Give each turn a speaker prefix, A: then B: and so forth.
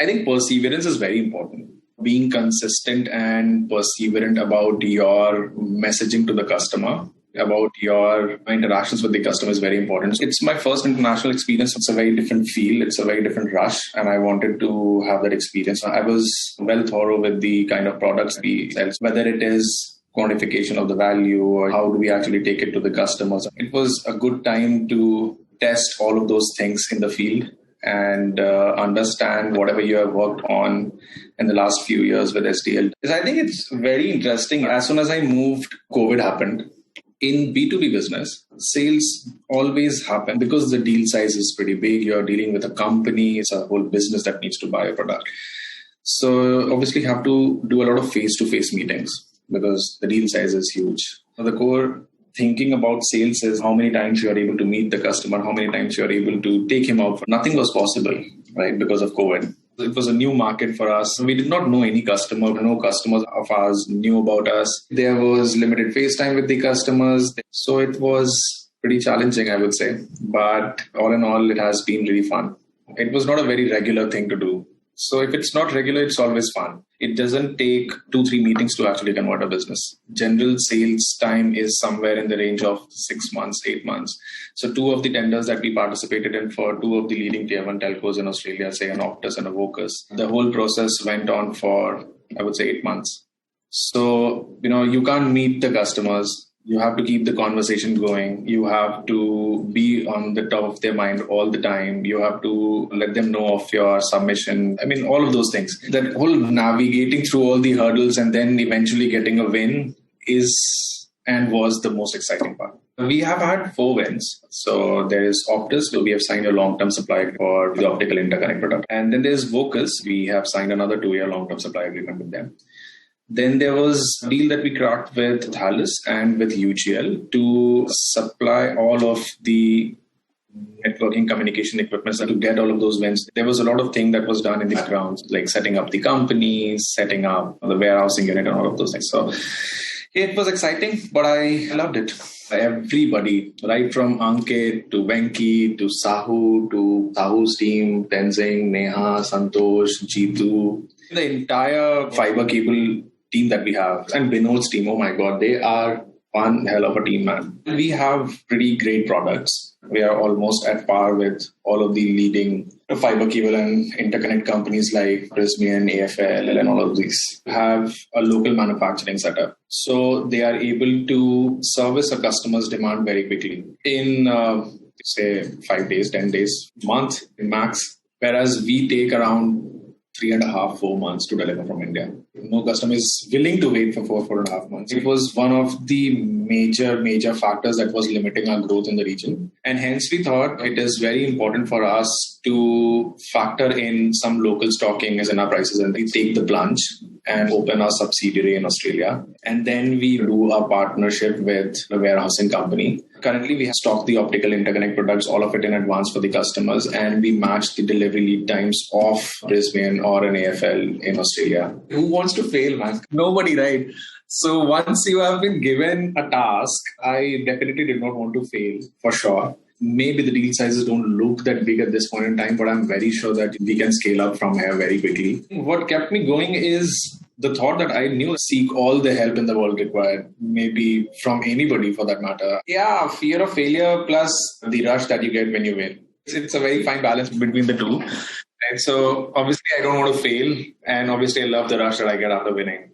A: I think perseverance is very important. Being consistent and perseverant about your messaging to the customer, about your interactions with the customer is very important. It's my first international experience. It's a very different feel. It's a very different rush. And I wanted to have that experience. I was well thorough with the kind of products we sell, whether it is quantification of the value or how do we actually take it to the customers. It was a good time to test all of those things in the field and understand whatever you have worked on in the last few years with STL. I think it's very interesting. As soon as I moved, COVID happened. In B2B business, sales always happen because the deal size is pretty big. You're dealing with a company. It's a whole business that needs to buy a product. So obviously you have to do a lot of face-to-face meetings because the deal size is huge. So the core thinking about sales is how many times you are able to meet the customer, how many times you are able to take him out. Nothing was possible, right, because of COVID. It was a new market for us. We did not know any customer. No customers of ours knew about us. There was limited face time with the customers. So it was pretty challenging, I would say. But all in all, it has been really fun. It was not a very regular thing to do. So if it's not regular, it's always fun. It doesn't take 2-3 meetings to actually convert a business. General sales time is somewhere in the range of 6 months, 8 months. So 2 of the tenders that we participated in for 2 of the leading tier 1 telcos in Australia, say an Optus and a Vocus, the whole process went on for, I would say, 8 months. So, you can't meet the customers. You have to keep the conversation going. You have to be on the top of their mind all the time. You have to let them know of your submission. I mean, all of those things. That whole navigating through all the hurdles and then eventually getting a win is and was the most exciting part. We have had 4 wins. So there is Optus. So we have signed a long-term supply for the optical interconnect product. And then there's Vocus. We have signed another 2-year long-term supply agreement with them. Then there was a deal that we cracked with Thales and with UGL to supply all of the networking communication equipment to get all of those wins. There was a lot of things that was done in the background, like setting up the company, setting up the warehousing unit and all of those things. So it was exciting, but I loved it. Everybody, right from Ankit to Venki to Sahu to Sahu's team, Tenzing, Neha, Santosh, Jeetu, the entire fiber cable team that we have, and Binod's team, oh my God, they are one hell of a team, man. We have pretty great products. We are almost at par with all of the leading fiber cable and interconnect companies like Prismian, AFL, and all of these have a local manufacturing setup. So they are able to service a customer's demand very quickly in, say, 5 days, 10 days, month max, whereas we take around 3.5-4 months to deliver from India. No customer is willing to wait for 4.5 months. It was one of the major factors that was limiting our growth in the region. And hence we thought it is very important for us to factor in some local stocking as in our prices and we take the plunge and open our subsidiary in Australia. And then we do a partnership with a warehousing company. Currently, we have stocked the optical interconnect products, all of it in advance for the customers, and we match the delivery lead times of Brisbane or an AFL in Australia. Who wants to fail, man? Nobody, right? So once you have been given a task, I definitely did not want to fail, for sure. Maybe the deal sizes don't look that big at this point in time, but I'm very sure that we can scale up from here very quickly. What kept me going is the thought that I knew seek all the help in the world required, maybe from anybody for that matter. Yeah, fear of failure plus the rush that you get when you win. It's a very fine balance between the two. And so obviously I don't want to fail. And obviously I love the rush that I get after winning.